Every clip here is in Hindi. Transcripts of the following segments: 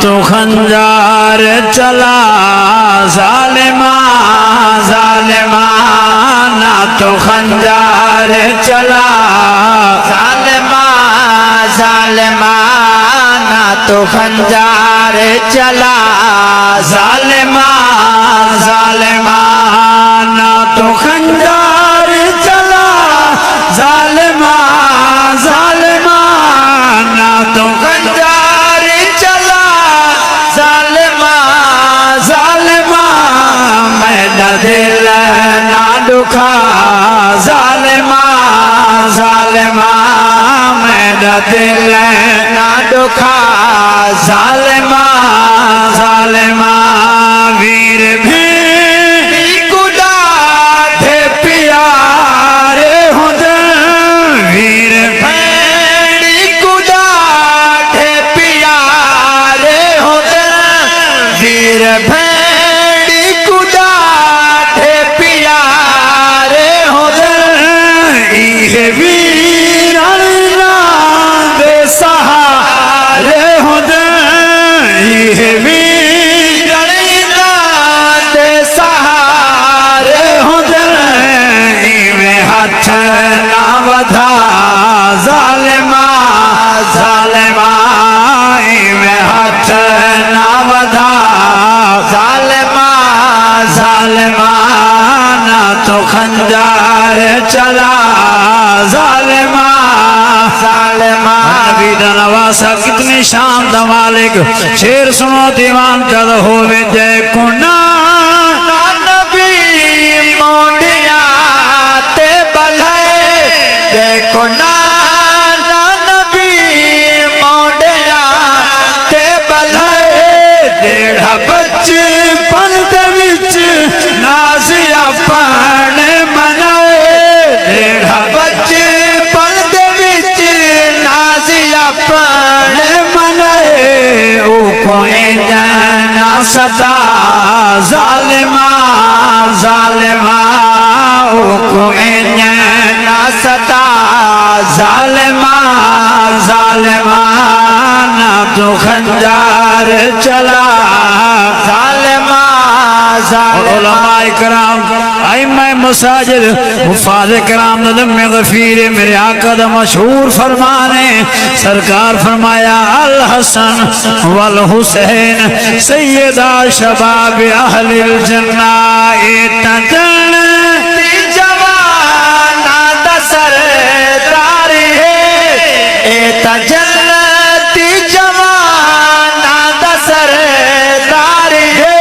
तो खंजार चला जालिमा जालिमा, ना तो खंजार चला जालिमा जालिमा, ना तो खंजार चला जालिमा जालिमा, ना तो खंजार चला जालिमा जालिमा, ना तो खंजार चला जालिमा जालिमा, मेरा दिल ना दुखा जालिमा जालिमा, मेरा दिल ना दुखा जालिमा जालिमा। वीर भी गुदा थे प्यारे होते, वीर भेड़ी गुदा थे प्यारे होते, वीर भेड़ी गुदा थे प्यारे होते, ये वीर दे सहारे होते, ये वीर दे सहारे होते, इवें हाथ ना बधा जालिमा जालिमा, इवें हाथ ना बधा जालिमा जालिमा, ना तो खंजार चला जालिमा जालिमा। नबी दा नवासा कितनी शान दा मालिक, शेर सुनो दीवान जद होवे जय कुना, नबी मोंडिया ते बल्हे जय कुना, नबी मोंडिया ते बल्हे, डेढ़ा बचपन दे विच नाज़िया पाण मनाए, डेढ़ा बचपन दे विच नाज़िया पाण मनाए, ओ कोई ना सदा जालिमा जालिमा, ओ कोई ना सदा जालिमा जालिमा, ना तो खंजार चला जालिमा जालिमा। उलमाए कराम आइम्मा मसाजिद मुफाज़े कराम नदम गफीर मेरे आका दा मशहूर फरमाने, सरकार फरमाया अल हसन वल हुसैन सैयदा शबाब अहलिल जन्ना, जन्नती जवाना दा सरदार है, जन्नती जवाना दा सरदार है,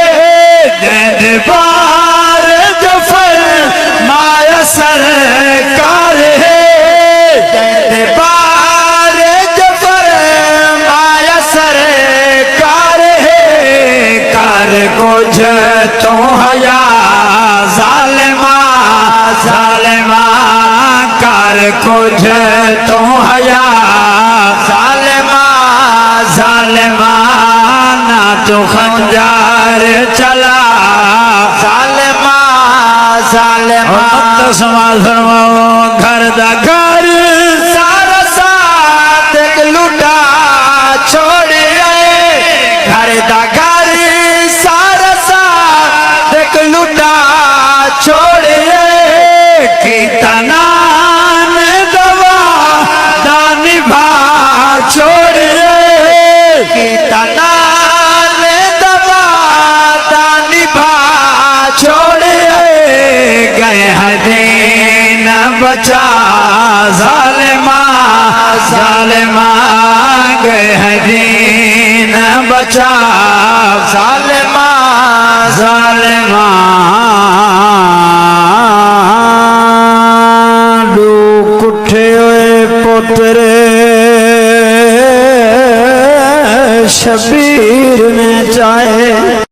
बार जफर माया सरकार है, बार जफर माया सरकार है, कार कुछ तो हया जालिमा जालिमा, कार कुछ तो हया जालिमा जालिमा, ना तो खंजार चला जालिमा जालिमा। समाज फरमाओ घर दा घर सारा साथ लुटा छोड़ गए, घर दा घर सारा साथ लुटा छोड़ गए, की तनान दवा दानी भा छोड़ गए, की तनान दवा दानी भा छोड़ गए, हदीन बचा जालिमा जालिमा, गए हदीन बचा जालिमा जालिमा। दो कुठे होए पुत्रे शबीर में चाहे